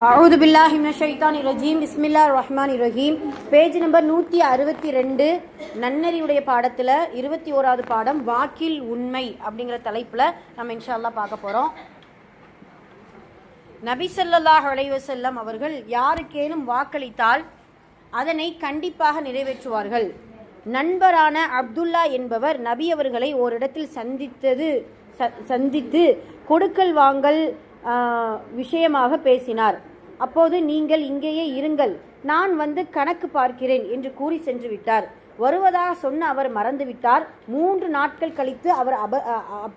அவுது பில்லாஹி மினஷ் ஷைத்தானிர் ரஜீம் பிஸ்மில்லாஹிர் ரஹ்மானிர் ரஹீம். பேஜ் நம்பர் 162 நன்னறிவுடைய பாடத்தில் 21வது பாடம் வாக்கில் உண்மை அப்படிங்கிற தலைப்பில் நம்ம இன்ஷா அல்லாஹ் பார்க்க போகிறோம். நபி ஸல்லல்லாஹு அலைஹி வஸல்லம் அவர்கள் யாருக்கேனும் வாக்களித்தால் அதனை கண்டிப்பாக நிறைவேற்றுவார்கள். நண்பரான அப்துல்லா என்பவர் நபி அவர்களை ஓரிடத்தில் சந்தித்து கொடுக்கல் வாங்கல் விஷயமாக பேசினார். அப்போது நீங்கள் இங்கேயே இருங்கள், நான் வந்து கணக்கு பார்க்கிறேன் என்று கூறி சென்று விட்டார். வருவதாக சொன்ன அவர் மறந்துவிட்டார். 3 நாட்கள் கழித்து அவர்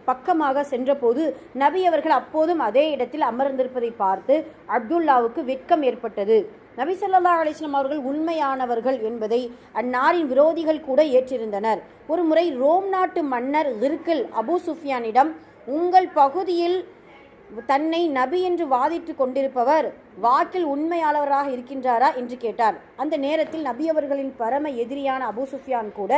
பக்கமாக சென்றபோது நபி அவர்கள் அப்போதும் அதே இடத்தில் அமர்ந்திருப்பதை பார்த்து அப்துல்லாவுக்கு வெட்கம் ஏற்பட்டது. நபி ஸல்லல்லாஹு அலைஹி வஸல்லம் அவர்கள் உண்மையானவர்கள் என்பதை அந்நாரின் விரோதிகள் கூட ஏற்றிருந்தனர். ஒரு முறை ரோம் நாட்டு மன்னர் ஹிர்கில் அபூ சுஃபியானிடம், உங்கள் பகுதியில் தன்னை நபி என்று வாதிட்டு கொண்டிருப்பவர் வாக்கில் உண்மையாளராக இருக்கின்றாரா என்று கேட்டார். அந்த நேரத்தில் நபி அவர்களின் பரம எதிரியான அபூ சுஃபியான் கூட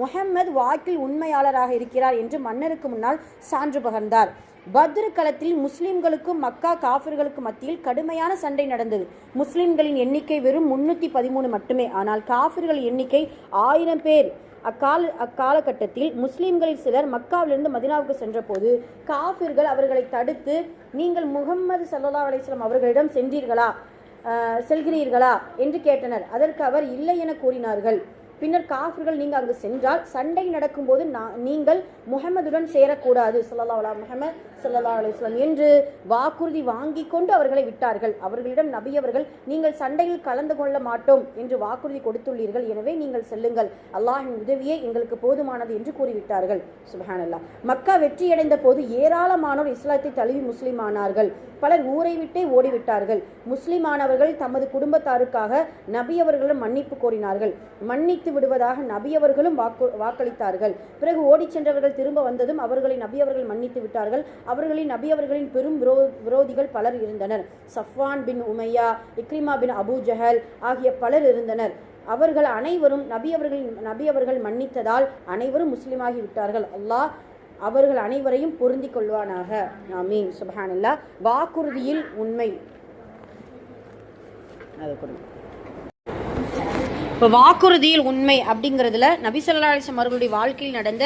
முஹம்மது வாக்கில் உண்மையாளராக இருக்கிறார் என்று மன்னருக்கு முன்னால் சான்று பகர்ந்தார். பத்ர் களத்தில் முஸ்லிம்களுக்கும் மக்கா காஃபிர்களுக்கு மத்தியில் கடுமையான சண்டை நடந்தது. முஸ்லிம்களின் எண்ணிக்கை வெறும் 313 மட்டுமே. ஆனால் காஃபிர்கள் எண்ணிக்கை 1000 பேர். அக்காலகட்டத்தில் முஸ்லிம்களில் சிலர் மக்காவிலிருந்து மதினாவுக்கு சென்றபோது காஃபிர்கள் அவர்களை தடுத்து, நீங்கள் முஹம்மது ஸல்லல்லாஹு அலைஹி வஸல்லம் அவர்களிடம் செல்கிறீர்களா என்று கேட்டனர். அதற்கு அவர் இல்லை என கூறினார்கள். பின்னர் காஃபிர்கள், நீங்கள் அங்கு சென்றால் சண்டை நடக்கும்போது நீங்கள் முஹம்மதுடன் சேரக்கூடாது ஸல்லல்லாஹு அலைஹி வஸல்லம் என்று வாக்குறுதி வாங்கி கொண்டு அவர்களை விட்டார்கள். அவர்களிடம் நபி அவர்கள், நீங்கள் சண்டையில் கலந்து கொள்ள மாட்டோம் என்று வாக்குறுதி கொடுத்துள்ளீர்கள், எனவே நீங்கள் செல்லுங்கள், அல்லாஹ்வின் உதவியே எங்களுக்கு போதுமானது என்று கூறிவிட்டார்கள். சுப்ஹானல்லாஹ். மக்கா வெற்றியடைந்த போது ஏராளமானோர் இஸ்லாத்தை தழுவி முஸ்லிமானார்கள். பலர் ஊரை விட்டே ஓடிவிட்டார்கள். முஸ்லிமானவர்கள் தமது குடும்பத்தாருக்காக நபி அவர்களிடம் மன்னிப்பு கோரினார்கள். மன்னித்து விடுவதாக நபி அவர்களும் வாக்களித்தார்கள். பிறகு ஓடி சென்றவர்கள் திரும்ப வந்ததும் அவர்களை நபி அவர்கள் மன்னித்து விட்டார்கள். அவர்களின் நபி அவர்களின் பெரும் விரோதிகள் பலர் இருந்தனர். சஃப்வான் பின் உமையா, இக்ரிமா பின் அபூ ஜஹல் ஆகிய பலர் இருந்தனர். அவர்கள் அனைவரும் நபி அவர்கள் மன்னித்ததால் அனைவரும் முஸ்லிமாகி விட்டார்கள். அல்லாஹ் அவர்கள் அனைவரையும் பொருந்தி கொள்வானாக. ஆமீன். சுப்ஹானல்லாஹ். வாக்குறுதியில் உண்மை. இப்போ வாக்குறுதியில் உண்மை அப்படிங்கிறதுல நபி ஸல்லல்லாஹு அலைஹி வஸல்லம் அவர்களுடைய வாழ்க்கையில் நடந்த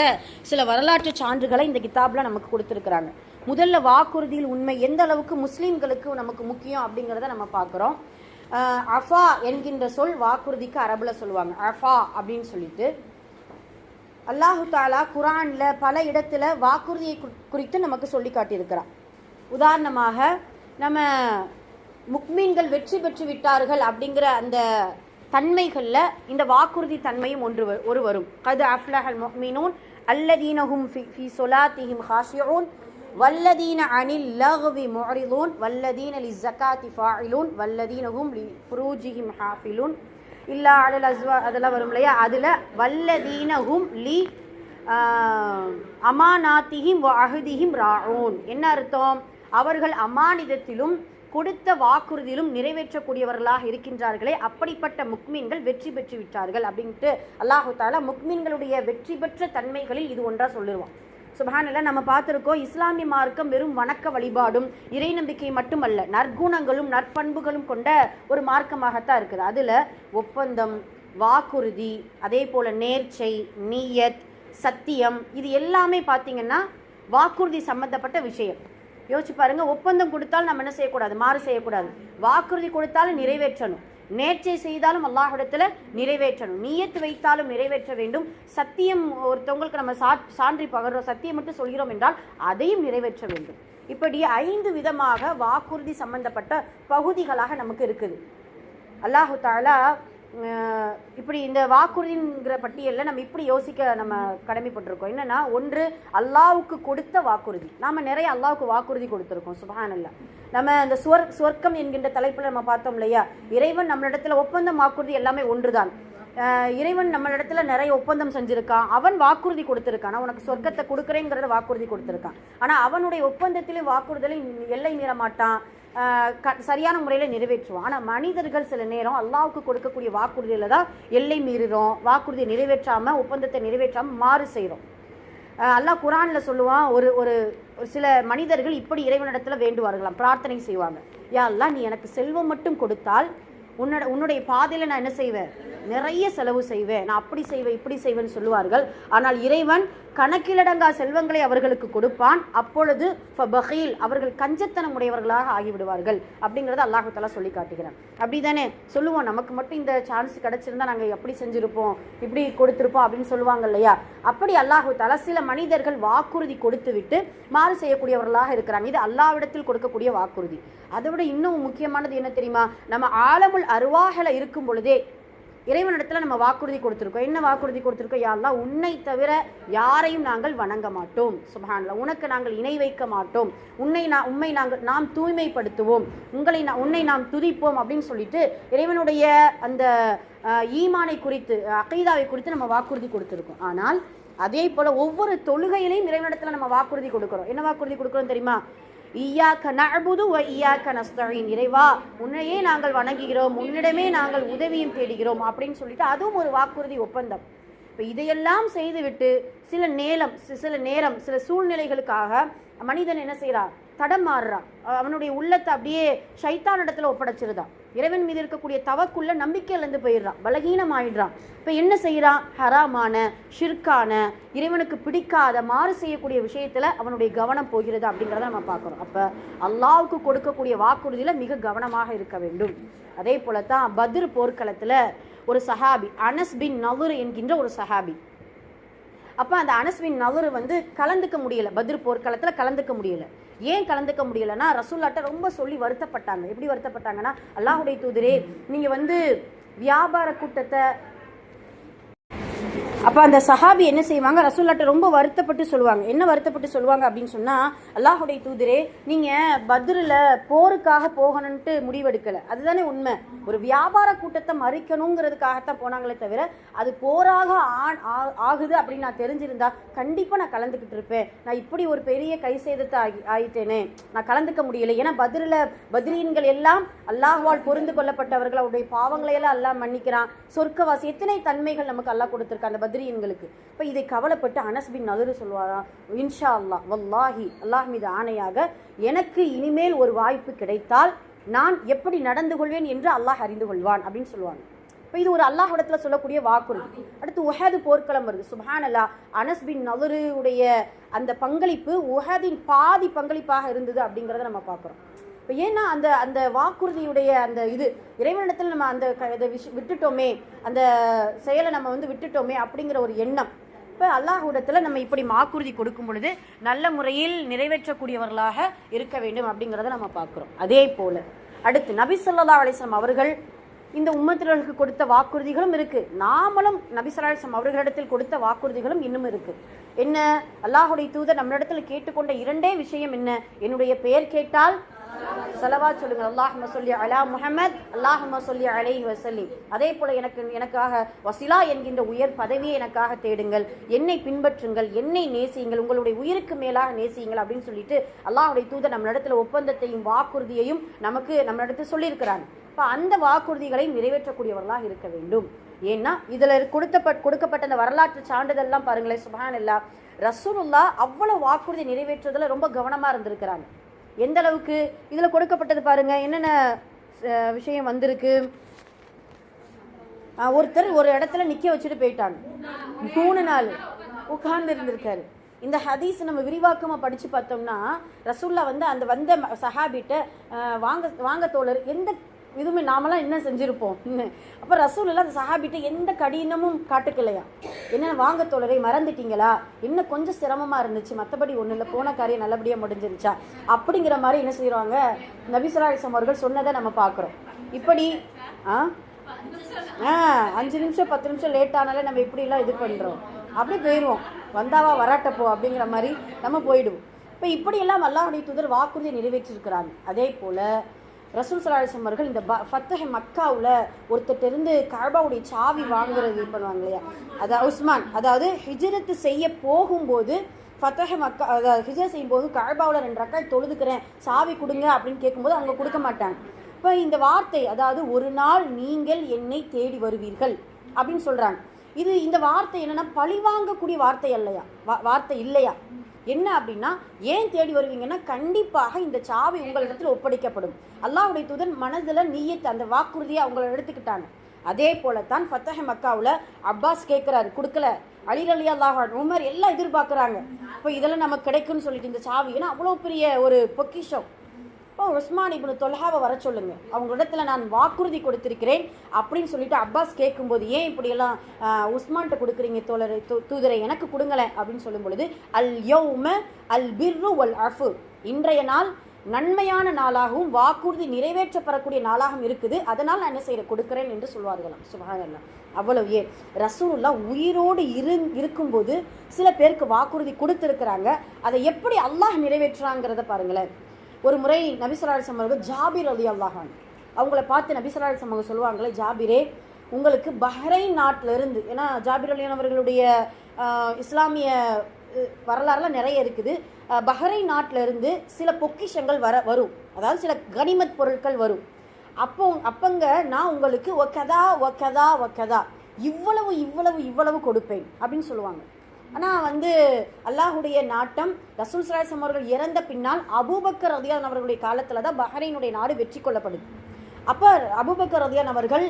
சில வரலாற்று சான்றுகளை இந்த கிதாபில் நமக்கு கொடுத்துருக்குறாங்க. முதல்ல வாக்குறுதியில் உண்மை எந்த அளவுக்கு முஸ்லீம்களுக்கு நமக்கு முக்கியம் அப்படிங்கிறத நம்ம பார்க்குறோம். அஃபா என்கின்ற சொல் வாக்குறுதிக்கு அரபில் சொல்லுவாங்க. அஃபா அப்படின்னு சொல்லிட்டு அல்லாஹு தாலா குரானில் பல இடத்துல வாக்குறுதியை குறித்து நமக்கு சொல்லி காட்டியிருக்கிறான். உதாரணமாக நம்ம முக்மீன்கள் வெற்றி பெற்று விட்டார்கள் அப்படிங்கிற அந்த தன்மைகளில் இந்த வாக்குறுதி தன்மையும் ஒரு வரும். கது அஃப்லஹல் முஃமினூன் அல்லதீனஹும் ஃபீ ஸலாத்திஹிம் காஷிஊன் வல்லதீன அனில் லஹ்வி முஅரிதூன் வல்லதீன லிஸ்ஸகாத்தி ஃபாயிலூன் வல்லதீனஹும் லிஃபுரூஜிஹிம் ஹாஃபிலூன் இல்லா அலல் அஸ்வா, அதெல்லாம் வரும் இல்லையா. அதில் வல்லதீனஹும் லி அமானாத்திஹிம் வ அஹ்திஹிம் ராஊன் என்ன அர்த்தம்? அவர்கள் அமானிதத்திலும் கொடுத்த வாக்குறுதியிலும் நிறைவேற்றக்கூடியவர்களாக இருக்கின்றார்களே, அப்படிப்பட்ட முக்மீன்கள் வெற்றி பெற்று விட்டார்கள் அப்படின்ட்டு அல்லாஹு தாலா முக்மீன்களுடைய வெற்றி பெற்ற தன்மைகளில் இது ஒன்றா சொல்லிடுவான். சுப்ஹானல்லாஹ். நம்ம பார்த்துருக்கோம், இஸ்லாமிய மார்க்கம் வெறும் வணக்க வழிபாடும் இறை நம்பிக்கை மட்டுமல்ல, நற்குணங்களும் நற்பண்புகளும் கொண்ட ஒரு மார்க்கமாகத்தான் இருக்குது. அதில் ஒப்பந்தம், வாக்குறுதி, அதே போல் நேர்ச்சை, நீயத், சத்தியம், இது எல்லாமே பார்த்திங்கன்னா வாக்குறுதி சம்பந்தப்பட்ட விஷயம். யோசிச்சு பாருங்க, ஒப்பந்தம் கொடுத்தாலும் நம்ம என்ன செய்யக்கூடாது? மாறு செய்யக்கூடாது. வாக்குறுதி கொடுத்தாலும் நிறைவேற்றணும். நேர்ச்சை செய்தாலும் அல்லாஹ்விடத்தில் நிறைவேற்றணும். நியத்து வைத்தாலும் நிறைவேற்ற வேண்டும். சத்தியம், ஒருத்தவங்களுக்கு நம்ம சான்றி பகர்றோம், சத்தியம் மட்டும் சொல்கிறோம் என்றால் அதையும் நிறைவேற்ற வேண்டும். இப்படி 5 விதமாக வாக்குறுதி சம்பந்தப்பட்ட பகுதிகளாக நமக்கு இருக்குது. அல்லாஹு தாலா இப்படி இந்த வாக்குறுதிங்கிற பட்டியலில் நம்ம இப்படி யோசிக்க நம்ம கடமைப்பட்டிருக்கோம். என்னென்னா, ஒன்று அல்லாஹ்வுக்கு கொடுத்த வாக்குறுதி. நாம் நிறைய அல்லாஹ்வுக்கு வாக்குறுதி கொடுத்துருக்கோம். சுப்ஹானல்லாஹ். நம்ம இந்த சுவர்க்கம் என்கின்ற தலைப்பில் நம்ம பார்த்தோம் இல்லையா, இறைவன் நம்மளிடத்தில் ஒப்பந்தம் வாக்குறுதி எல்லாமே ஒன்று தான். இறைவன் நம்மளிடத்துல நிறைய ஒப்பந்தம் செஞ்சுருக்கான். அவன் வாக்குறுதி கொடுத்துருக்கான், நான் உனக்கு சொர்க்கத்தை கொடுக்குறேங்கிறத வாக்குறுதி கொடுத்துருக்கான். ஆனால் அவனுடைய ஒப்பந்தத்திலும் வாக்குறுதலையும் எல்லை மீற மாட்டான், சரியான முறையில் நிறைவேற்றுவான். ஆனால் மனிதர்கள் சில நேரம் அல்லாஹ்வுக்கு கொடுக்கக்கூடிய வாக்குறுதியில் தான் எல்லை மீறுறோம், வாக்குறுதியை நிறைவேற்றாமல், ஒப்பந்தத்தை நிறைவேற்றாமல் மாறு செய்கிறோம். அல்லாஹ் குர்ஆன்ல சொல்லுவான், ஒரு ஒரு சில மனிதர்கள் இப்படி இறைவனிடத்துல வேண்டுவார்களாம், பிரார்த்தனை செய்வாங்க. யா அல்லாஹ், நீ எனக்கு செல்வம் மட்டும் கொடுத்தால் உன்னுடைய பாதையில் நான் என்ன செய்வேன், நிறைய செலவு செய்வேன், நான் அப்படி செய்வேன் இப்படி செய்வேன்னு சொல்லுவார்கள். ஆனால் இறைவன் கணக்கிலடங்கா செல்வங்களை அவர்களுக்கு கொடுப்பான். அப்பொழுது ஃபபகீல், அவர்கள் கஞ்சத்தனம் உடையவர்களாக ஆகிவிடுவார்கள் அப்படிங்கிறத அல்லாஹு தஆலா சொல்லி காட்டுகிறான். அப்படி தானே சொல்லுவோம், நமக்கு மட்டும் இந்த சான்ஸ் கிடச்சிருந்தா நாங்கள் எப்படி செஞ்சுருப்போம், இப்படி கொடுத்துருப்போம் அப்படின்னு சொல்லுவாங்க இல்லையா? அப்படி அல்லாஹு தஆலா சில மனிதர்கள் வாக்குறுதி கொடுத்து விட்டு மாறு செய்யக்கூடியவர்களாக இருக்கிறாங்க. இது அல்லாஹ்விடத்தில் கொடுக்கக்கூடிய வாக்குறுதி. அதை விட இன்னும் முக்கியமானது என்ன தெரியுமா? நம்ம ஆலமுல் அர்வாஹில் இருக்கும் பொழுதே இறைவனிடத்தில் நம்ம வாக்குறுதி கொடுத்துருக்கோம். என்ன வாக்குறுதி கொடுத்துருக்கோம்? யா அல்லாஹ், உன்னை தவிர யாரையும் நாங்கள் வணங்க மாட்டோம், சுப்ஹானல்லாஹ், உனக்கு நாங்கள் இணை வைக்க மாட்டோம், உம்மை நாம் தூய்மைப்படுத்துவோம், உன்னை நாம் துதிப்போம் அப்படின்னு சொல்லிட்டு இறைவனுடைய அந்த ஈமானை குறித்து, அகீதாவை குறித்து நம்ம வாக்குறுதி கொடுத்துருக்கோம். ஆனால் அதே போல் ஒவ்வொரு தொழுகையிலையும் இறைவனிடத்தில் நம்ம வாக்குறுதி கொடுக்குறோம். என்ன வாக்குறுதி கொடுக்குறோம் தெரியுமா? இய்யாக நஅ்புது வ இய்யாக நஸ்தஈன், இறைவா உன்னையே நாங்கள் வணங்குகிறோம், உன்னிடமே நாங்கள் உதவியும் தேடுகிறோம் அப்படின்னு சொல்லிட்டு அதுவும் ஒரு வாக்குறுதி ஒப்பந்தம். இப்போ இதையெல்லாம் செய்துவிட்டு சில நேரம் சில சூழ்நிலைகளுக்காக மனிதன் என்ன செய்கிறான், தடம் மாறுறான். அவனுடைய உள்ளத்தை அப்படியே ஷைத்தான் இடத்துல ஒப்படைச்சிருதான். இறைவன் மீது இருக்கக்கூடிய தவக்குள்ள நம்பிக்கையிலேருந்து போயிடுறான், பலகீனம் ஆயிடுறான். இப்போ என்ன செய்கிறான்? ஹராமான, ஷிர்கான, இறைவனுக்கு பிடிக்காத மாறு செய்யக்கூடிய விஷயத்தில் அவனுடைய கவனம் போகிறது அப்படிங்கிறத நம்ம பார்க்குறோம். அப்போ அல்லாஹ்வுக்கு கொடுக்கக்கூடிய வாக்குறுதியில் மிக கவனமாக இருக்க வேண்டும். அதே போல தான் பத்ர் போர்க்களத்தில் ஒரு சஹாபி, அனஸ் பின் நதுர் என்கின்ற ஒரு சஹாபி. அப்போ அந்த அனஸ் பின் நதுர் கலந்துக்க முடியலை, பத்ர் போர்க்களத்தில் கலந்துக்க முடியலை. ஏன் கலந்துக்க முடியலைன்னா, ரசூல்லாட்ட ரொம்ப சொல்லி வருத்தப்பட்டாங்க. எப்படி வருத்தப்பட்டாங்கன்னா, அல்லாஹ்வுடைய தூதரே, நீங்கள் வியாபார கூட்டத்தை, அப்போ அந்த சஹாபி என்ன செய்வாங்க, ரசூல்லாட்ட ரொம்ப வருத்தப்பட்டு சொல்லுவாங்க. என்ன வருத்தப்பட்டு சொல்லுவாங்க அப்படின்னு சொன்னால், அல்லாஹ்வுடைய தூதரே, நீங்கள் பத்ரில் போருக்காக போகணுன்ட்டு முடிவெடுக்கலை, அதுதானே உண்மை. ஒரு வியாபார கூட்டத்தை மறிக்கணுங்கிறதுக்காகத்தான் போனாங்களே தவிர அது போராக ஆகுது அப்படின்னு நான் தெரிஞ்சிருந்தா கண்டிப்பாக நான் கலந்துக்கிட்டு இருப்பேன். நான் இப்படி ஒரு பெரிய கை சேதத்தை ஆயிட்டேனே, நான் கலந்துக்க முடியலை. ஏன்னா பத்ரீன்கள் எல்லாம் அல்லாஹ்வால் பொருந்து கொள்ளப்பட்டவர்கள், அவருடைய பாவங்களை எல்லாம் அல்லாஹ் மன்னிக்கிறான், சொர்க்கவாசி, எத்தனை தன்மைகள் நமக்கு அல்லாஹ் கொடுத்துருக்கான் அந்த பத்ரீன்களுக்கு. இப்போ இதை கவலைப்பட்டு அனஸ் பின் நதுர் சொல்வாராம், இன்ஷா அல்லாஹ், வல்லாஹி, அல்லாஹ் மீது ஆணையாக, எனக்கு இனிமேல் ஒரு வாய்ப்பு கிடைத்தால் நான் எப்படி நடந்து கொள்வேன் என்று அல்லாஹ் அறிந்து கொள்வான் அப்படின்னு சொல்லுவாங்க. இப்போ இது ஒரு அல்லாஹ்விடத்துல சொல்லக்கூடிய வாக்குறுதி. அடுத்து உஹது போர்க்களம் வருது. சுப்ஹானல்லாஹ், அனஸ் பின் நதுருடைய அந்த பங்களிப்பு உஹதின் பாதி பங்களிப்பாக இருந்தது அப்படிங்கிறத நம்ம பார்க்குறோம். இப்போ ஏன்னா அந்த வாக்குறுதியுடைய அந்த இறைவனிடத்தில் நம்ம அந்த இதை விட்டுட்டோமே, அந்த செயலை நம்ம விட்டுட்டோமே அப்படிங்கிற ஒரு எண்ணம். இப்போ அல்லாஹ்விடத்தில் நம்ம இப்படி வாக்குறுதி கொடுக்கும் பொழுது நல்ல முறையில் நிறைவேற்றக்கூடியவர்களாக இருக்க வேண்டும் அப்படிங்கிறத நம்ம பார்க்குறோம். அதே போல் அடுத்து நபி ஸல்லல்லாஹு அலைஹி வஸல்லம் அவர்கள் இந்த உம்மத்தினர்களுக்கு கொடுத்த வாக்குறுதிகளும் இருக்குது. நாமளும் நபி ஸல்லல்லாஹு அலைஹி வஸல்லம் அவர்களிடத்தில் கொடுத்த வாக்குறுதிகளும் இன்னும் இருக்குது. என்ன? அல்லாஹ்வுடைய தூதர் நம்மளிடத்தில் கேட்டுக்கொண்ட இரண்டே விஷயம் என்ன? என்னுடைய பெயர் கேட்டால் ஸலவாத் சொல்லுங்கள், அல்லாஹும்ம ஸல்லி அலா முஹம்மத், அல்லாஹும்ம ஸல்லி அலைஹி வஸல்லிம். அதே போல எனக்காக வசிலா என்கின்ற உயர் பதவியை எனக்காக தேடுங்கள், என்னை பின்பற்றுங்கள், என்னை நேசியுங்கள், உங்களுடைய உயிருக்கு மேலாக நேசியுங்கள் அப்படின்னு சொல்லிட்டு அல்லாஹ்வுடைய தூதர் நம்மளிடத்தில் ஒப்பந்தத்தையும் வாக்குறுதியையும் நம்மளிடத்தில் சொல்லியிருக்கிறாங்க. இப்போ அந்த வாக்குறுதிகளை நிறைவேற்றக்கூடியவர்களாக இருக்க வேண்டும். ஏன்னா இதில் கொடுக்கப்பட்ட அந்த வரலாற்று சான்றிதழ்லாம் பாருங்களேன், சுப்ஹானல்லாஹ், ரசூலுல்லாஹ் அவ்வளவு வாக்குறுதி நிறைவேற்றுவதில் ரொம்ப கவனமாக இருந்திருக்கிறாங்க. எந்த அளவுக்கு இதில் கொடுக்கப்பட்டது பாருங்க, என்னென்ன விஷயம் வந்திருக்கு. ஒருத்தர் ஒரு இடத்துல நிற்க வச்சுட்டு போயிட்டாங்க, 3 நாள் உட்கார்ந்து இருந்திருக்காரு. இந்த ஹதீஸ் நம்ம விரிவாக்கமாக படித்து பார்த்தோம்னா, ரசூல்லா அந்த வந்த சஹாபிட்ட வாங்க தோழர், எந்த இதுவுமே நாமெல்லாம் என்ன செஞ்சுருப்போம். அப்போ ரசூலுல்லாஹ் அந்த சஹாபிட்ட எந்த கடினமும் காட்டுக்கலையா, என்ன வாங்க தோழரை மறந்துட்டீங்களா, என்ன கொஞ்சம் சிரமமாக இருந்துச்சு, மற்றபடி ஒன்றும் இல்லை, போன காரியம் நல்லபடியாக முடிஞ்சிருச்சா அப்படிங்கிற மாதிரி என்ன செய்வாங்க, நபி ஸல்லல்லாஹு அலைஹி வஸல்லம் அவர்கள் சொன்னதை நம்ம பார்க்குறோம். இப்படி 5 நிமிஷம் 10 நிமிஷம் லேட் ஆனாலே நம்ம இப்படிலாம் இது பண்ணுறோம், அப்படி போயிடுவோம், வந்தாவா வராட்டப்போ அப்படிங்கிற மாதிரி நம்ம போயிடுவோம். இப்போ இப்படியெல்லாம் அல்லாஹ்வுடைய தூதர் வாக்குறுதியை நிறைவேற்றிருக்கிறாங்க. அதே போல் ரசூல் ஸல்லல்லாஹு அலைஹி வஸல்லம் அவர்கள் இந்த ஃபத்ஹ் மக்காவில் ஒருத்தட்டிருந்து கஅபாவுடைய சாவி வாங்குறது பண்ணுவாங்க இல்லையா, அதாவது உஸ்மான், அதாவது ஹிஜ்ரத்து செய்ய போகும்போது ஃபத்ஹ் மக்கா, அதாவது ஹிஜ்ரத் செய்யும்போது கஅபாவில் 2 ரக்காத் தொழுதுக்கிறேன், சாவி கொடுங்க அப்படின்னு கேட்கும்போது அவங்க கொடுக்க மாட்டாங்க. இப்போ இந்த வார்த்தை, அதாவது ஒரு நாள் நீங்கள் என்னை தேடி வருவீர்கள் அப்படின்னு சொல்கிறாங்க. இது இந்த வார்த்தை என்னன்னா பழிவாங்கக்கூடிய வார்த்தை இல்லையா, வார்த்தை இல்லையா? என்ன அப்படின்னா, ஏன் தேடி வருவீங்கன்னா கண்டிப்பாக இந்த சாவி உங்களிடத்தில் ஒப்படைக்கப்படும். அல்லாஹ்வுடைய தூதர் மனதில் நீயத் அந்த வாக்குறுதியை அவங்கள எடுத்துக்கிட்டாங்க. அதே போலத்தான் ஃபத்தஹ் மக்காவில் அப்பாஸ் கேட்குறாரு, கொடுக்கல. அலி ரலியல்லாஹு அன்ஹு, உமர் எல்லாம் எதிர்பார்க்குறாங்க. இப்போ இதெல்லாம் நமக்கு கிடைக்கும்னு சொல்லிட்டு இந்த சாவி, ஏன்னா அவ்வளோ பெரிய ஒரு பொக்கிஷம். இப்போ உஸ்மான் இப்னு தொல்ஹாவை வர சொல்லுங்க, அவங்களிடத்துல நான் வாக்குறுதி கொடுத்திருக்கிறேன் அப்படின்னு சொல்லிட்டு அப்பாஸ் கேட்கும்போது, ஏன் இப்படியெல்லாம் உஸ்மான்கிட்ட கொடுக்குறீங்க தூதரை, எனக்கு கொடுங்களேன் அப்படின்னு சொல்லும் பொழுது, அல் யௌம அல் பிர்ரு வல் அஃபு, இன்றைய நாள் நன்மையான நாளாகவும் வாக்குறுதி நிறைவேற்றப்படக்கூடிய நாளாகவும் இருக்குது, அதனால் நான் என்ன செய்ய கொடுக்குறேன் என்று சொல்வார்களாம். சுப்ஹானல்லாஹ். அவ்வளவு ஏன் ரசூலுல்லாஹ் உயிரோடு இருக்கும்போது சில பேருக்கு வாக்குறுதி கொடுத்துருக்குறாங்க. அதை எப்படி அல்லாஹ் நிறைவேற்றுறாங்கிறத பாருங்களேன். ஒரு முறை நபி ஸல்லல்லாஹு அலைஹி வஸல்லம் அவர்கள் ஜாபிர் ரலியல்லாஹு அன்ஹு அவங்கள பார்த்து நபி ஸல்லல்லாஹு அலைஹி வஸல்லம் சொல்லுவாங்களே, ஜாபிரே உங்களுக்கு பஹ்ரைன் நாட்டிலிருந்து, ஏன்னா ஜாபிர் ரலியல்லாஹு அவர்களுடைய இஸ்லாமிய வரலாறுலாம் நிறைய இருக்குது. பஹ்ரைன் நாட்டிலிருந்து சில பொக்கிஷங்கள் வரும், அதாவது சில கனிமத் பொருட்கள் வரும். அப்பங்க நான் உங்களுக்கு ஒக்கதா ஒக்கதா ஒக்கதா இவ்வளவு இவ்வளவு இவ்வளவு கொடுப்பேன் அப்படின்னு சொல்லுவாங்க. ஆனால் அல்லாஹுடைய நாட்டம் ரசூல் ஸல்லல்லாஹு அலைஹி வஸல்லம் அவர்கள் இறந்த பின்னால் அபூபக்கர் ரலியல்லாஹு அவர்களுடைய காலத்தில் தான் பஹ்ரைனுடைய நாடு வெற்றி கொள்ளப்படுது. அப்போ அபூபக்கர் ரலியல்லாஹு அவர்கள்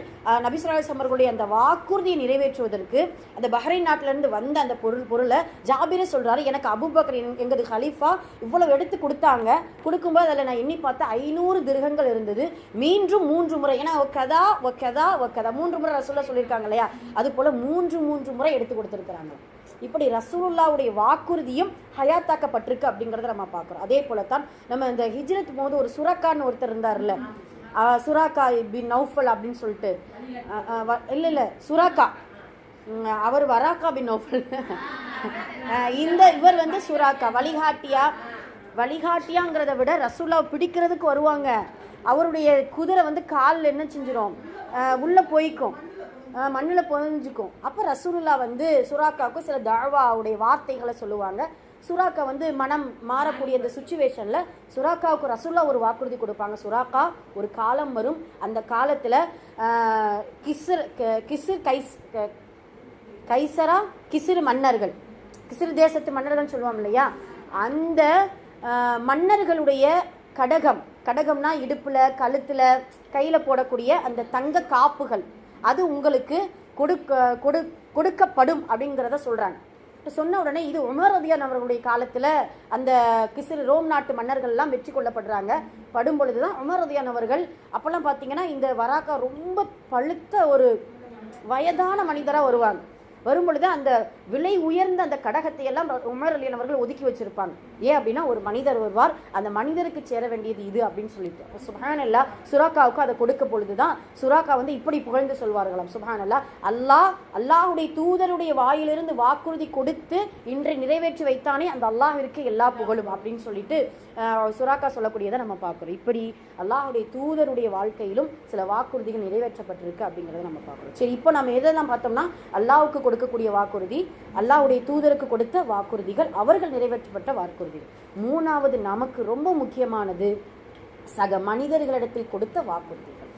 நபி ஸல்லல்லாஹு அலைஹி வஸல்லம் அவர்களுடைய அந்த வாக்குறுதியை நிறைவேற்றுவதற்கு அந்த பஹ்ரைன் நாட்டிலேருந்து வந்த அந்த பொருளை ஜாபிரே சொல்கிறாரு, எனக்கு அபூபக்கர் எங்களது ஹலீஃபா இவ்வளவு எடுத்து கொடுத்தாங்க. கொடுக்கும்போது அதில் நான் எண்ணி பார்த்தா 500 திர்ஹங்கள் இருந்தது. மீண்டும் 3 முறை, ஏன்னா ஒக்கதா ஒக்கதா ஒக்கதா 3 முறை ரசூலுல்லாஹ் சொல்லியிருக்காங்க இல்லையா, அது போல் 3 முறை எடுத்து கொடுத்துருக்குறாங்க. இப்படி ரசூலுல்லாஹ்வுடைய வாக்குறுதியும் ஹயாத்தாக்கப்பட்டிருக்கு அப்படிங்கிறத நம்ம பார்க்குறோம். அதே போல தான் நம்ம இந்த ஹிஜ்ரத் போது ஒரு சுரக்கான்னு ஒருத்தர் இருந்தார்ல, சுராக்கா பின் நௌஃபல் அப்படின்னு சொல்லிட்டு, இல்லை சுராக்கா, அவர் வராக்கா பின் நௌஃபல், இவர் சுராக்கா வழிகாட்டியாங்கிறத விட ரசூலுல்லாஹ் பிடிக்கிறதுக்கு வருவாங்க. அவருடைய குதிரை காலில் என்ன செஞ்சிடும், உள்ளே போய்க்கும், மண்ணில் புதஞ்சிக்கும். அப்போ ரசூலுல்லாஹ் சுராக்காவுக்கு சில தாவாவுடைய வார்த்தைகளை சொல்லுவாங்க. சுராக்கா மனம் மாறக்கூடிய அந்த சுச்சுவேஷனில் சுராக்காவுக்கு ரசூலுல்லாஹ் ஒரு வாக்குறுதி கொடுப்பாங்க. சுராக்கா, ஒரு காலம் வரும், அந்த காலத்தில் கிசிர் மன்னர்கள், கிசிர் தேசத்து மன்னர்கள் சொல்லுவாங்க இல்லையா, அந்த மன்னர்களுடைய கடகம்னா இடுப்பில் கழுத்தில் கையில் போடக்கூடிய அந்த தங்க காப்புகள், அது உங்களுக்கு கொடுக்கப்படும் அப்படிங்கிறத சொல்கிறாங்க. சொன்ன உடனே இது உமர் ரலியல்லாஹு அவர்களுடைய காலத்தில் அந்த ரோம் நாட்டு மன்னர்கள்லாம் வெற்றி கொள்ளப்படுறாங்க. படும் பொழுது தான் உமர் ரலியல்லாஹு அவர்கள், அப்போல்லாம் பார்த்தீங்கன்னா இந்த வராக்கா ரொம்ப பழுத்த ஒரு வயதான மனிதராக வருவாங்க. வரும்பொழுது அந்த விலை உயர்ந்த அந்த கடகத்தை எல்லாம் உமர் ரலியல்லாஹு அவர்கள் ஒதுக்கி வச்சிருப்பாங்க. ஏன் அப்படின்னா, ஒரு மனிதர் வருவார், அந்த மனிதருக்கு சேர வேண்டியது இது அப்படின்னு சொல்லிட்டு. சுப்ஹானல்லாஹ், சுராக்காவுக்கு அதை கொடுக்க பொழுதுதான் சுராக்கா இப்படி புகழ்ந்து சொல்வார்களாம். சுப்ஹானல்லாஹ், அல்லாஹுடைய தூதருடைய வாயிலிருந்து வாக்குறுதி கொடுத்து இன்றை நிறைவேற்றி வைத்தானே அந்த அல்லாஹ்விற்கு எல்லா புகழும் அப்படின்னு சொல்லிட்டு சுராக்கா சொல்லக்கூடியதை நம்ம பார்க்குறோம். இப்படி அல்லாஹுடைய தூதருடைய வாழ்க்கையிலும் சில வாக்குறுதிகள் நிறைவேற்றப்பட்டிருக்கு அப்படிங்கிறத நம்ம பார்க்குறோம். சரி, இப்போ நம்ம எதெல்லாம் பார்த்தோம்னா, அல்லாஹ்வுக்கு கொடுக்கக்கூடிய வாக்குறுதி, அல்லாஹ்வுடைய தூதருக்கு கொடுத்த வாக்குறுதிகள், அவர்கள் நிறைவேற்றப்பட்ட வாக்குறுதிகள். மூணாவது நமக்கு ரொம்ப முக்கியமானது சக மனிதர்களிடத்தில் கொடுத்த வாக்குறுதிகள்.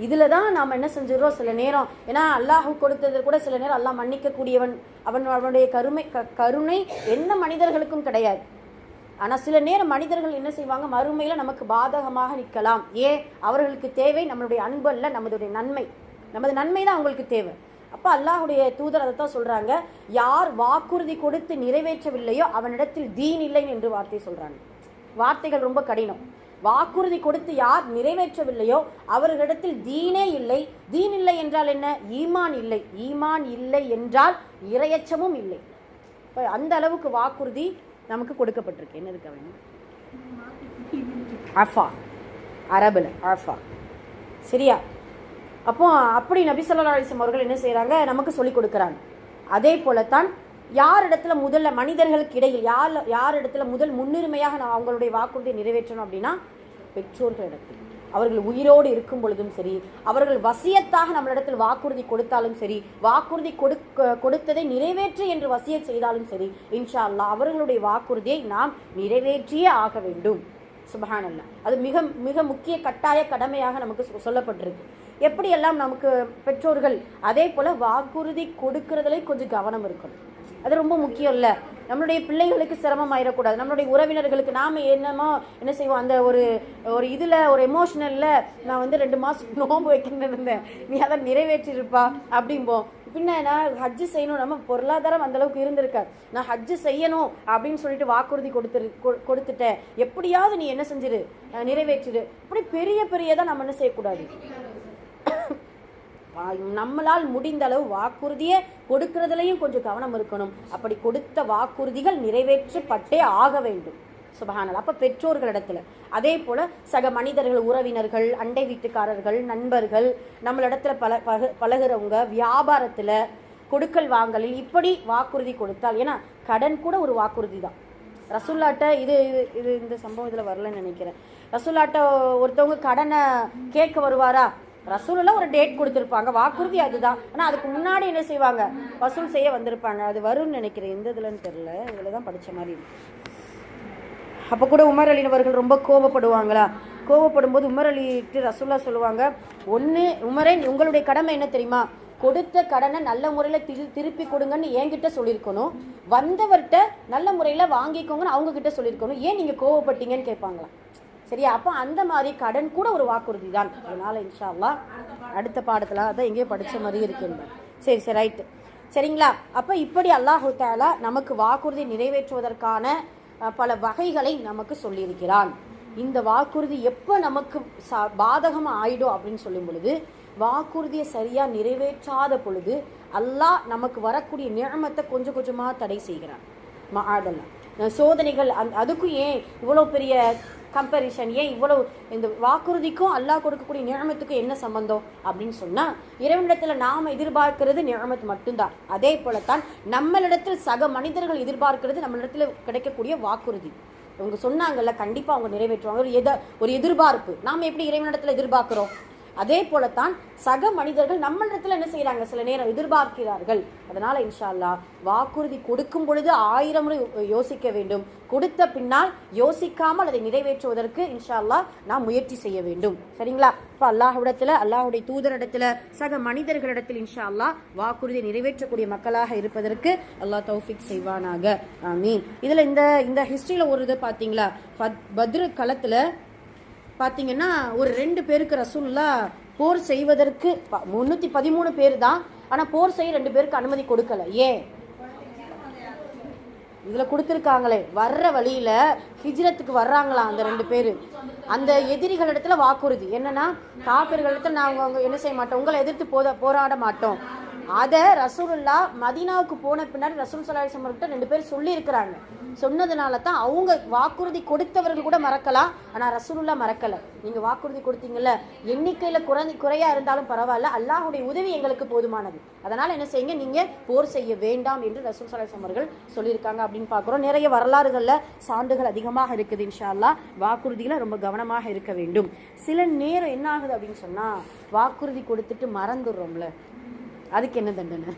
இதில் தான் நாம் என்ன செஞ்சிடறோம் சில நேரம், ஏன்னா அல்லாஹ் கொடுத்தது கூட சில நேரம் அல்லாஹ் மன்னிக்கக்கூடியவன், அவனுடைய கருணை எந்த மனிதர்களுக்கும் கிடையாது. ஆனால் சில நேரம் மனிதர்கள் என்ன செய்வாங்க, மறுமையில் நமக்கு பாதகமாக நிற்கலாம். ஏன்? அவர்களுக்கு தேவை நம்மளுடைய அன்பு அல்ல, நமது நன்மை தான் அவங்களுக்கு தேவை. அப்போ அல்லாஹுடைய தூதர் அதை தான் சொல்கிறாங்க, யார் வாக்குறுதி கொடுத்து நிறைவேற்றவில்லையோ அவனிடத்தில் தீன் இல்லை என்று வார்த்தை சொல்கிறாங்க. வார்த்தைகள் ரொம்ப கடினம். வாக்குறுதி கொடுத்து யார் நிறைவேற்றவில்லையோ அவர்களிடத்தில் தீனே இல்லை. தீன் இல்லை என்றால் என்ன? ஈமான் இல்லை. ஈமான் இல்லை என்றால் இறையச்சமும் இல்லை. இப்போ அந்த அளவுக்கு வாக்குறுதி நமக்கு கொடுக்கப்பட்டிருக்கு. என்னதுக்கு வேணும்? அஃபா, அரபுல அஃபா, சரியா? அப்போ அப்படி நபி ஸல்லல்லாஹு அலைஹி வஸல்லம் அவர்கள் என்ன செய்கிறாங்க, நமக்கு சொல்லிக் கொடுக்குறாங்க. அதே போலத்தான் யார் இடத்துல முதல்ல மனிதர்களுக்கு இடையில் யார் இடத்துல முதல் முன்னுரிமையாக நான் அவங்களுடைய வாக்குறுதியை நிறைவேற்றணும் அப்படின்னா, பெற்றோர்களிடத்தில். அவர்கள் உயிரோடு இருக்கும் பொழுதும் சரி, அவர்கள் வசியத்தாக நம்மளிடத்தில் வாக்குறுதி கொடுத்தாலும் சரி, வாக்குறுதி கொடுத்ததை நிறைவேற்று என்று வசியத் செய்தாலும் சரி, இன்ஷா அல்லாஹ் அவர்களுடைய வாக்குறுதியை நாம் நிறைவேற்றியே ஆக வேண்டும். சுப்ஹானல்லாஹ். அது மிக மிக முக்கிய கட்டாய கடமையாக நமக்கு சொல்லப்பட்டிருக்கு. எப்படியெல்லாம் நமக்கு பெற்றோர்கள் அதே போல் வாக்குறுதி கொடுக்கறதுல கொஞ்சம் கவனம் இருக்கணும். அது ரொம்ப முக்கியம் இல்லை. நம்மளுடைய பிள்ளைகளுக்கு சிரமம் ஆயிடக்கூடாது. நம்மளுடைய உறவினர்களுக்கு நாம் என்ன செய்வோம், அந்த ஒரு இதில் ஒரு எமோஷனலில் நான் 2 மாதம் நோன்பு வைக்கணும்னு இருந்தேன், நீ அதை நிறைவேற்றிருப்பா அப்படிம்போம். பின்ன நான் ஹஜ்ஜு செய்யணும், நம்ம பொருளாதாரம் அந்தளவுக்கு இருந்திருக்காது, நான் ஹஜ்ஜு செய்யணும் அப்படின்னு சொல்லிட்டு வாக்குறுதி கொடுத்துட்டேன், எப்படியாவது நீ என்ன செஞ்சிரு, நிறைவேற்றிடு. இப்படி பெரிய பெரியதான் நம்ம என்ன செய்யக்கூடாது. நம்மளால் முடிந்த அளவு வாக்குறுதியை கொடுக்கறதுலையும் கொஞ்சம் கவனம் இருக்கணும். அப்படி கொடுத்த வாக்குறுதிகள் நிறைவேற்றப்பட்டே ஆக வேண்டும். சுபஹானல்லாஹ். அப்போ பெற்றோர்களிடத்துல, அதே போல் சக மனிதர்கள், உறவினர்கள், அண்டை வீட்டுக்காரர்கள், நண்பர்கள், நம்மளிடத்துல பழகிறவங்க, வியாபாரத்தில், கொடுக்கல் வாங்கலில் இப்படி வாக்குறுதி கொடுத்தால், ஏன்னா கடன் கூட ஒரு வாக்குறுதி தான். ரசூல்லாட்ட இது இந்த சம்பவம் இதில் வரலன்னு நினைக்கிறேன். ரசூல்லாட்ட ஒருத்தவங்க கடனை கேட்க வருவாரா, ரசூலெல்லாம் ஒரு டேட் கொடுத்துருப்பாங்க, வாக்குறுதி அதுதான். ஆனால் அதுக்கு முன்னாடி என்ன செய்வாங்க, வசூல் செய்ய வந்திருப்பாங்க. அது வரும்னு நினைக்கிறேன், எந்த இதுலன்னு தெரில, இதில் தான் படித்த மாதிரி இருக்கு. அப்போ கூட உமர் அலினவர்கள் ரொம்ப கோபப்படுவாங்களா, கோபப்படும்போது உமர் அலிட்டு ரசூல்லா சொல்லுவாங்க, ஒன்று உமரே, உங்களுடைய கடமை என்ன தெரியுமா, கொடுத்த கடனை நல்ல முறையில் திருப்பி கொடுங்கன்னு என்கிட்ட சொல்லியிருக்கணும், வந்தவர்கிட்ட நல்ல முறையில் வாங்கிக்கோங்கன்னு அவங்கக்கிட்ட சொல்லியிருக்கணும், ஏன் நீங்கள் கோவப்பட்டீங்கன்னு கேட்பாங்களா. சரியா. அப்போ அந்த மாதிரி கடன் கூட ஒரு வாக்குறுதி தான். அதனால் இன்ஷா அல்லாஹ் அடுத்த பாடத்தில் அதான் எங்கேயோ படித்த மாதிரி இருக்குன்னு. சரி ரைட்டு, சரிங்களா. அப்போ இப்படி அல்லாஹு தஆலா நமக்கு வாக்குறுதி நிறைவேற்றுவதற்கான பல வகைகளை நமக்கு சொல்லியிருக்கிறான். இந்த வாக்குறுதி எப்போ நமக்கு பாதகமாக ஆயிடும் அப்படின்னு சொல்லும் பொழுது, வாக்குறுதியை சரியாக நிறைவேற்றாத பொழுது அல்லாஹ் நமக்கு வரக்கூடிய நிஅமத்தை கொஞ்சம் கொஞ்சமாக தடை செய்கிறான். மஆதல்லாஹ். சோதனைகள் அதுக்கும் ஏன் இவ்வளோ பெரிய கம்பேரிஷன், ஏன் இவ்வளவு, இந்த வாக்குறுதிக்கும் அல்லாஹ் கொடுக்கக்கூடிய நிஅமத்துக்கும் என்ன சம்பந்தம் அப்படின்னு சொன்னால், இறைவனிடத்தில் நாம் எதிர்பார்க்கிறது நிஅமத் மட்டும்தான். அதே போலத்தான் நம்மளிடத்தில் சக மனிதர்கள் எதிர்பார்க்கிறது நம்மளிடத்தில் கிடைக்கக்கூடிய வாக்குறுதி. அவங்க சொன்னாங்கல்ல, கண்டிப்பாக அவங்க நிறைவேற்றுவாங்க, ஒரு எதிர்பார்ப்பு. நாம் எப்படி இறைவனிடத்தில் எதிர்பார்க்கிறோம், அதே போலத்தான் சக மனிதர்கள் நம்மளிடத்தில் என்ன செய்கிறாங்க, சில நேரம் எதிர்பார்க்கிறார்கள். அதனால் இன்ஷா அல்லாஹ் வாக்குறுதி கொடுக்கும் பொழுது 1000 முறை யோசிக்க வேண்டும். கொடுத்த பின்னால் யோசிக்காமல் அதை நிறைவேற்றுவதற்கு இன்ஷா அல்லாஹ் நாம் முயற்சி செய்ய வேண்டும். சரிங்களா. இப்போ அல்லாஹ்விடத்தில், அல்லாஹுடைய தூதரிடத்தில், சக மனிதர்களிடத்தில் இன்ஷா அல்லாஹ் வாக்குறுதி நிறைவேற்றக்கூடிய மக்களாக இருப்பதற்கு அல்லாஹ் தௌஃபீக் செய்வானாக. ஆமீன். இதில் இந்த ஹிஸ்ட்ரியில் ஒரு இது பார்த்தீங்களா, பத்ரு களத்தில் பார்த்தீங்கன்னா ஒரு 2 பேருக்கு ரசூலுல்லா போர் செய்வதற்கு 313 பேர் தான், ஆனால் போர் செய்ய 2 பேருக்கு அனுமதி கொடுக்கல. ஏன், இதில் கொடுத்துருக்காங்களே, வர்ற வழியில் ஹிஜ்ரத்துக்கு வர்றாங்களாம் அந்த 2 பேர். அந்த எதிரிகளிடத்துல வாக்குறுதி என்னன்னா, காஃபிர்களிடத்தில் நாங்கள் என்ன செய்ய மாட்டோம், உங்களை எதிர்த்து போராட மாட்டோம். அதை ரசூலுல்லா மதீனாவுக்கு போன பின்னாடி ரசூல் ஸல்லல்லாஹு அலைஹி வஸல்லம் 2 பேர் சொல்லியிருக்கிறாங்க. சொன்னதுனால தான் அவங்க வாக்குறுதி கொடுத்தவர்கள் கூட மறக்கலாம், ஆனால் ரசூலுல்லா மறக்கலை. நீங்கள் வாக்குறுதி கொடுத்தீங்கல்ல, எண்ணிக்கையில் குறையா இருந்தாலும் பரவாயில்ல, அல்லாஹுடைய உதவி எங்களுக்கு போதுமானது, அதனால் என்ன செய்யுங்க, நீங்கள் போர் செய்ய வேண்டாம் என்று ரசூல் ஸல்லல்லாஹு அலைஹி வஸல்லம் அவர்கள் சொல்லியிருக்காங்க அப்படின்னு பார்க்குறோம். நிறைய வரலாறுகளில் சான்றுகள் அதிகமாக இருக்குது. இன்ஷா அல்லாஹ் வாக்குறுதியில் ரொம்ப கவனமாக இருக்க வேண்டும். சில நேரம் என்ன ஆகுது அப்படின்னு சொன்னால், வாக்குறுதி கொடுத்துட்டு மறந்துடுறோம்ல, அதுக்கு என்ன தண்டனை?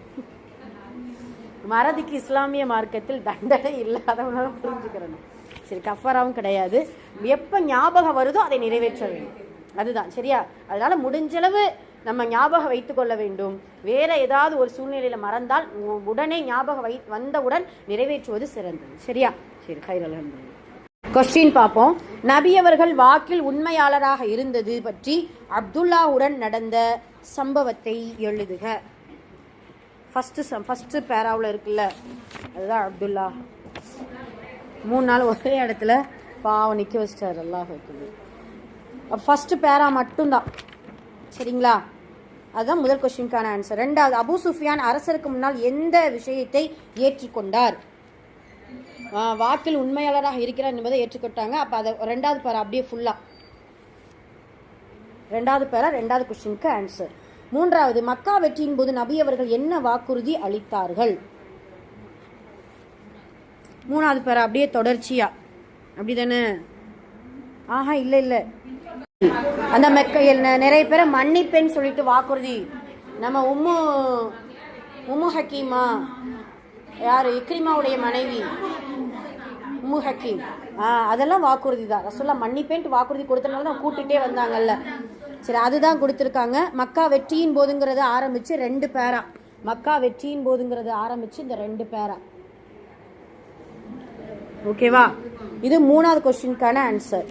மறதிக்கு இஸ்லாமிய மார்க்கத்தில் தண்டனை இல்லாதவனால புரிஞ்சுக்கிறேன். சரி, கஃபாராவும் கிடையாது. எப்போ ஞாபகம் வருதோ அதை நிறைவேற்ற வேண்டும், அதுதான் சரியா. அதனால் முடிஞ்சளவு நம்ம ஞாபகம் வைத்து கொள்ள வேண்டும். வேற ஏதாவது ஒரு சூழ்நிலையில் மறந்தால் உடனே ஞாபகம் வந்தவுடன் நிறைவேற்றுவது சிறந்தது. சரியா. சரி, கைர் அல்ஹம்துலில்லாஹ். கொஸ்டின் பார்ப்போம். நபி அவர்கள் வாக்கில் உண்மையாளராக இருந்தது பற்றி அப்துல்லாவுடன் நடந்த சம்பவத்தை எழுதுக. ஃபஸ்ட்டு பேராவில் இருக்குல்ல, அதுதான் அப்துல்லா. 3 நாள் ஒரே இடத்துல பாவம் நிற்க வச்சிட்டார் அல்லாஹ். ஃபஸ்ட்டு பேரா மட்டும்தான், சரிங்களா. அதுதான் முதல் கொஸ்டினுக்கான ஆன்சர். 2வது, அபூ சுஃபியான் அரசருக்கு முன்னால் எந்த விஷயத்தை ஏற்றுக்கொண்டார்? வாக்கில் உண்மையாளராக இருக்கிறார் என்பதை ஏற்றுக்கொண்டாங்க. அப்போ அதை 2வது பேரா அப்படியே ஃபுல்லாக 2வது பேரா 2வது கொஸ்டினுக்கு ஆன்சர். 3வது, மக்கா வெற்றியின் போது நபி அவர்கள் என்ன வாக்குறுதி அளித்தார்கள்? 3வது பேரா அப்படியே தொடர்ச்சியா, அப்படிதானே? ஆஹா, இல்லை, அந்த நிறைய பேரை மன்னிப்பேன்னு சொல்லிட்டு வாக்குறுதி. நம்ம உம்மு ஹக்கீமா, யாரு, இக்ரிமாவுடைய மனைவி உம்மு ஹக்கீம், அதெல்லாம் வாக்குறுதி தான். ரசூலுல்லாஹ் மன்னிப்பேன்ட்டு வாக்குறுதி கொடுத்தனால தான் கூட்டிகிட்டே வந்தாங்கல்ல. சரி, அதுதான் கொடுத்துருக்காங்க. மக்கா வெற்றியின் போதுங்கிறது ஆரம்பித்து 2 பேரா. மக்கா வெற்றியின் போதுங்கிறது ஆரம்பித்து இந்த 2 பேரா. ஓகேவா? இது 3வது கொஸ்டினுக்கான ஆன்சர்.